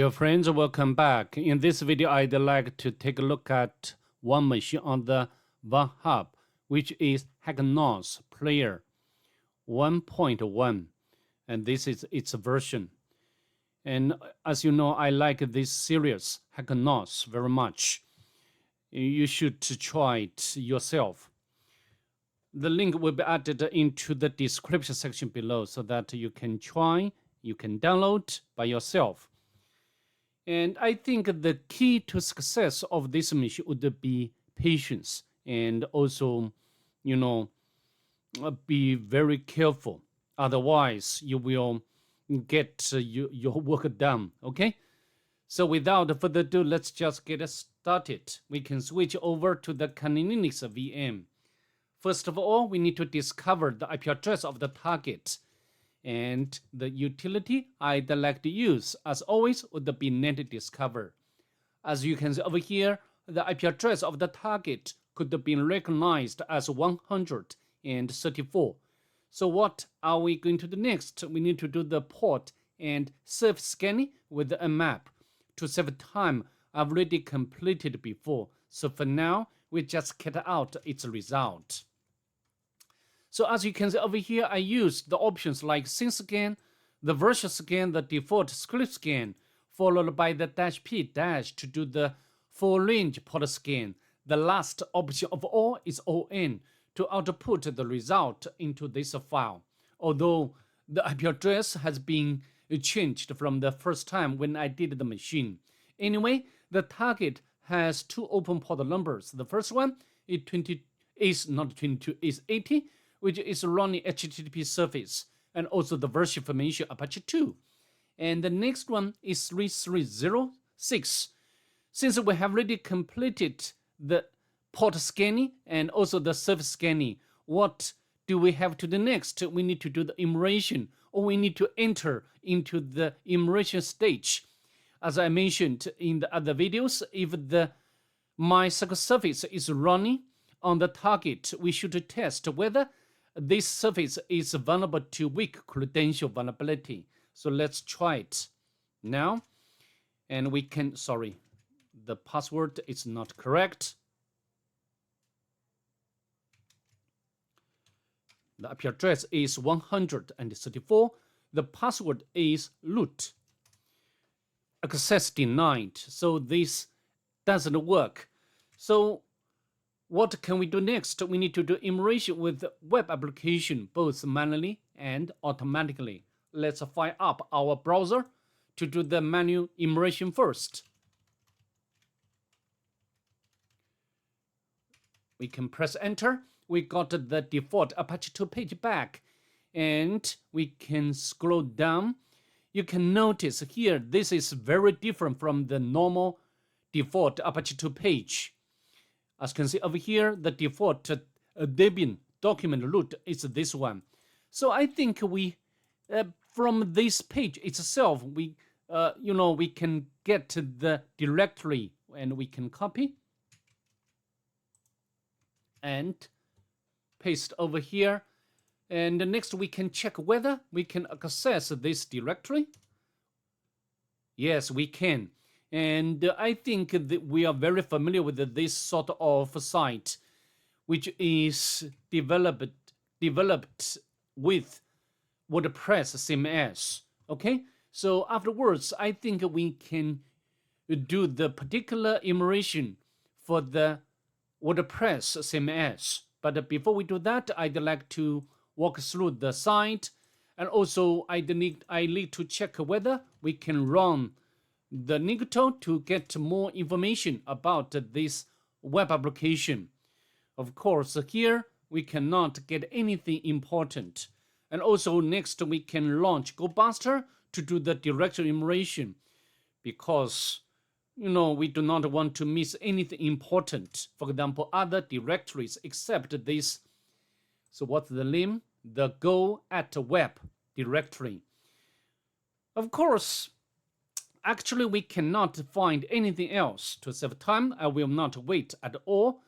Dear friends, welcome back. In this video, I'd like to take a look at one machine on the Vulnhub, which is hackNos Player 1.1, and this is its version. And as you know, I like this series, hackNos, very much. You should try it yourself. The link will be added into the description section below so that you can try, you can download by yourself. And I think the key to success of this mission would be patience and also, be very careful. Otherwise, you will get your work done, okay? So without further ado, let's just get started. We can switch over to the Linux VM. First of all, we need to discover the IP address of the target. And the utility I'd like to use, as always, would be net discover. As you can see over here, the IP address of the target could be recognized as 134. So what are we going to do next? We need to do the port and surface scanning with a map. To save time, I've already completed before. So for now, we just get out its result. So as you can see over here, I used the options like scene scan, the virtual scan, the default script scan, followed by the -p to do the full range port scan. The last option of all is ON to output the result into this file. Although the IP address has been changed from the first time when I did the machine. Anyway, the target has two open port numbers. The first one is not 22, is 80. Which is running HTTP service, and also the version information Apache 2. And the next one is 3306. Since we have already completed the port scanning and also the service scanning, what do we have to do next? We need to do the enumeration, or we need to enter into the enumeration stage. As I mentioned in the other videos, if the MySQL service is running on the target, we should test whether this service is vulnerable to weak credential vulnerability. So let's try it now. And we can, sorry, the password is not correct. The IP address is 134. The password is root. Access denied. So this doesn't work. So what can we do next? We need to do enumeration with web application, both manually and automatically. Let's fire up our browser to do the manual enumeration first. We can press enter. We got the default Apache 2 page back, and we can scroll down. You can notice here, this is very different from the normal default Apache 2 page. As you can see over here, the default Debian document root is this one. So I think we, from this page itself, we can get the directory and we can copy and paste over here. And next we can check whether we can access this directory. Yes, we can. And I think that we are very familiar with this sort of site, which is developed with WordPress CMS. Okay, so afterwards, I think we can do the particular enumeration for the WordPress CMS. But before we do that, I'd like to walk through the site, and also I need to check whether we can run the Nicto to get more information about this web application. Of course, here we cannot get anything important. And also next we can launch GoBuster to do the directory enumeration, because we do not want to miss anything important. For example, other directories except this. So what's the name? The go@web directory. Of course, actually, we cannot find anything else. To save time, I will not wait at all.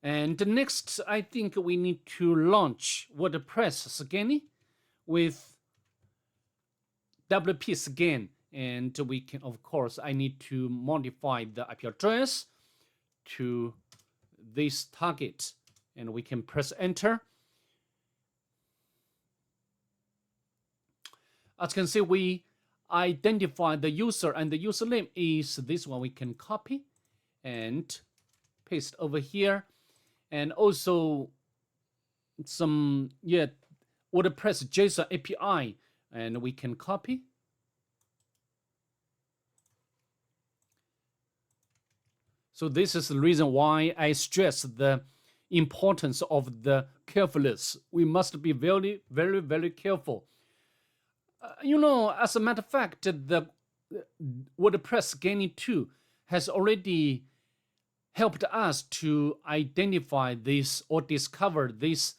And next, I think we need to launch WordPress scanning with WP scan And we can, of course, I need to modify the IP address to this target, and we can press enter. As you can see, we identify the user, and the username is this one. We can copy and paste over here, and also some WordPress JSON API, and we can copy. So this is the reason why I stress the importance of the carefulness. We must be very, very, very careful. As a matter of fact, the WordPress Scanning 2 has already helped us to identify this or discover this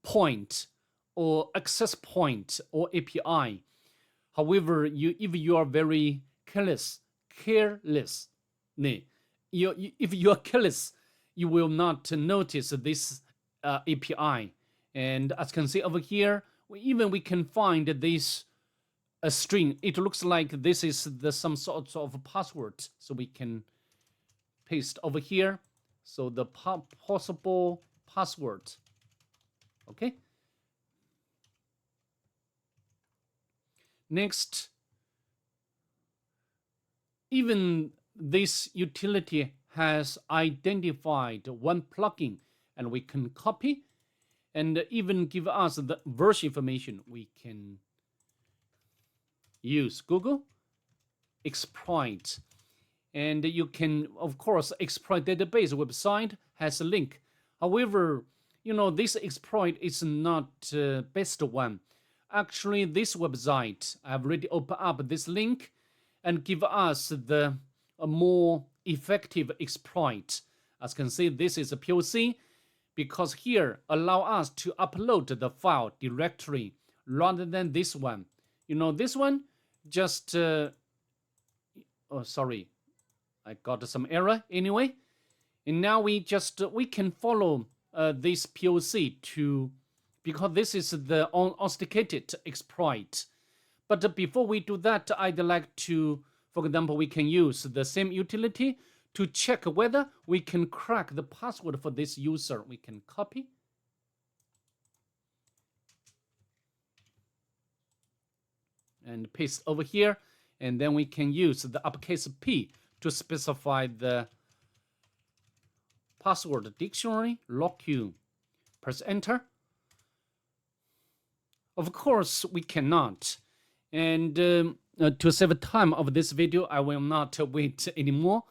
point or access point or API. However, if you are very careless, if you are careless, you will not notice this API. And as you can see over here, we can find this a string. It looks like this is some sort of password, so we can paste over here. So the possible password. Okay. Next, even this utility has identified one plugin, and we can copy and even give us the version information. We can use Google exploit, and you can, of course, exploit database website has a link. However, this exploit is not best one. Actually, this website, I've already opened up this link and give us a more effective exploit. As you can see, this is a POC, because here allow us to upload the file directly rather than this one. This one just oh, sorry, I got some error anyway. And now we can follow this POC because this is the authenticated exploit. But before we do that, I'd like to, for example, we can use the same utility to check whether we can crack the password for this user. We can copy and paste over here, and then we can use the uppercase P to specify the password dictionary locq. Press enter. Of course, we cannot. And to save time of this video, I will not wait anymore.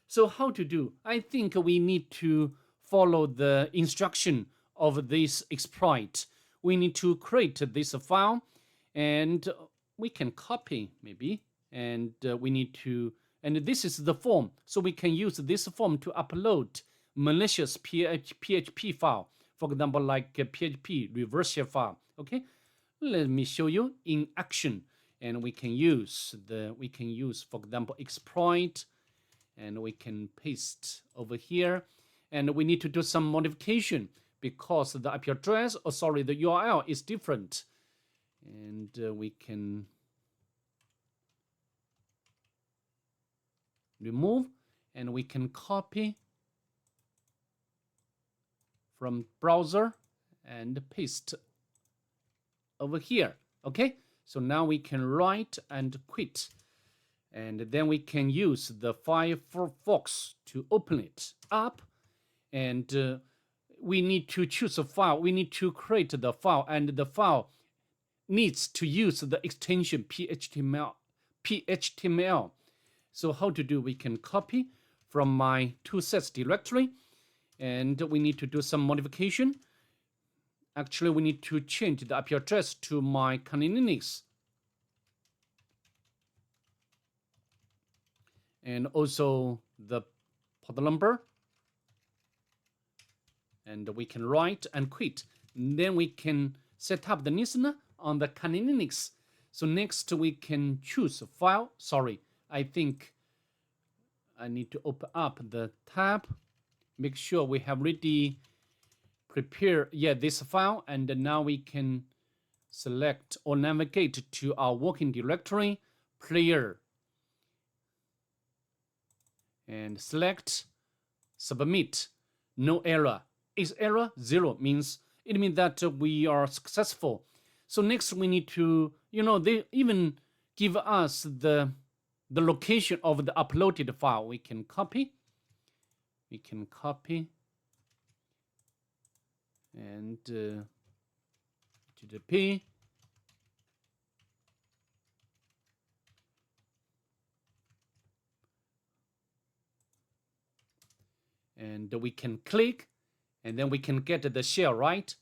So how to do? I think we need to follow the instruction of this exploit. We need to create this file, and we can copy maybe, and we need to, and this is the form. So we can use this form to upload malicious PHP file, for example, like a PHP reverse shell file. Okay, let me show you in action. And we can use, for example, exploit, and we can paste over here. And we need to do some modification because the IP address, the URL is different. And we can remove, and we can copy from browser and paste over here. Okay, so now we can write and quit, and then we can use the Firefox to open it up, and we need to choose a file. We need to create the file, and the file needs to use the extension PHTML. So how to do? We can copy from my toolsets directory, and we need to do some modification. Actually, we need to change the IP address to my Kali Linux, and also the port number, and we can write and quit. And then we can set up the listener on the Kali Linux. So next we can choose a file. Sorry, I think I need to open up the tab. Make sure we have already prepared this file, and now we can select or navigate to our working directory, player and select submit. No error. Is error 0 means it means that we are successful. So next we need to, they even give us the location of the uploaded file. We can copy and HTTP and we can click and then we can get the shell, right?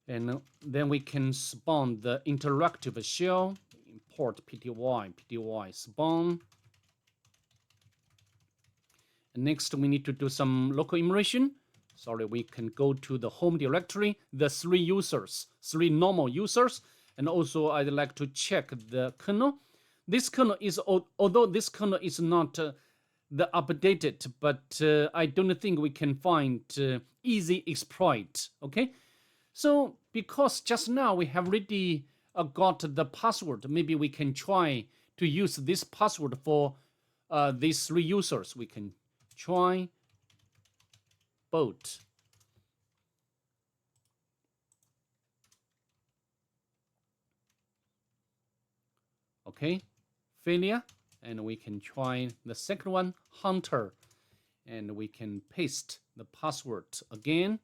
And then we can spawn the interactive shell, import pty spawn. And next we need to do some local immersion. Sorry, we can go to the home directory, the 3 normal users, and also I'd like to check the kernel. This kernel is, although this kernel is not the updated, but I don't think we can find easy exploit, okay? So because just now we have already got the password, maybe we can try to use this password for these 3 users. We can try boot. Okay, failure. And we can try the second one, hunter. And we can paste the password again.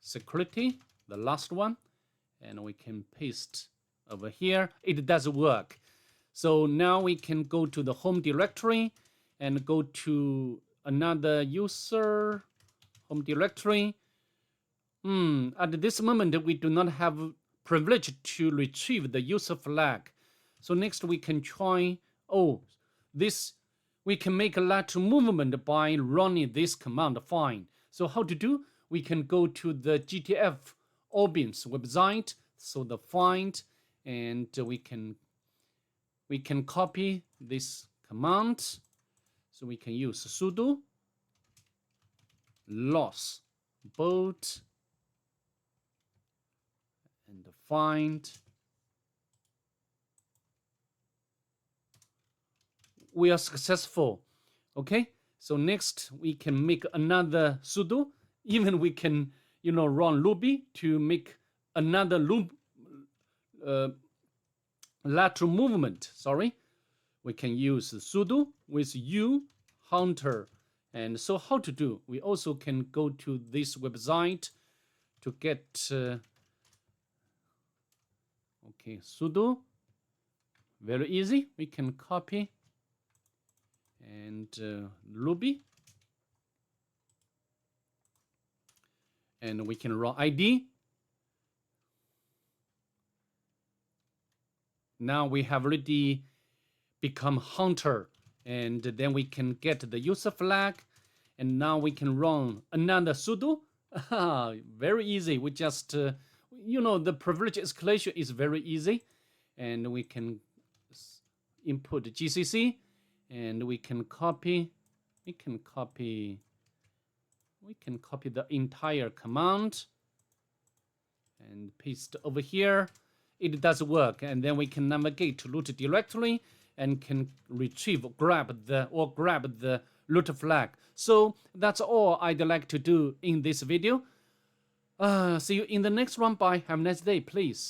Security, the last one. And we can paste over here. It does work. So now we can go to the home directory and go to another user home directory. At this moment, we do not have privilege to retrieve the user flag. So next we can try, we can make a lateral movement by running this command, find. So how to do? We can go to the CTF Orbin's website, so the find, and we can copy this command. So we can use sudo loss boot and find. We are successful. Okay, so next we can make another sudo. Even we can, run Ruby to make another loop, lateral movement. Sorry, we can use sudo with u hunter. And so how to do? We also can go to this website to get okay, sudo, very easy. We can copy and Ruby, and we can run ID. Now we have already become hunter, and then we can get the user flag, and now we can run another sudo. Very easy. We just the privilege escalation is very easy, and we can input GCC, and we can copy the entire command and paste over here. It does work, and then we can navigate to root directory and can grab the root flag. So that's all I'd like to do in this video. See you in the next one. Bye. Have a nice day, please.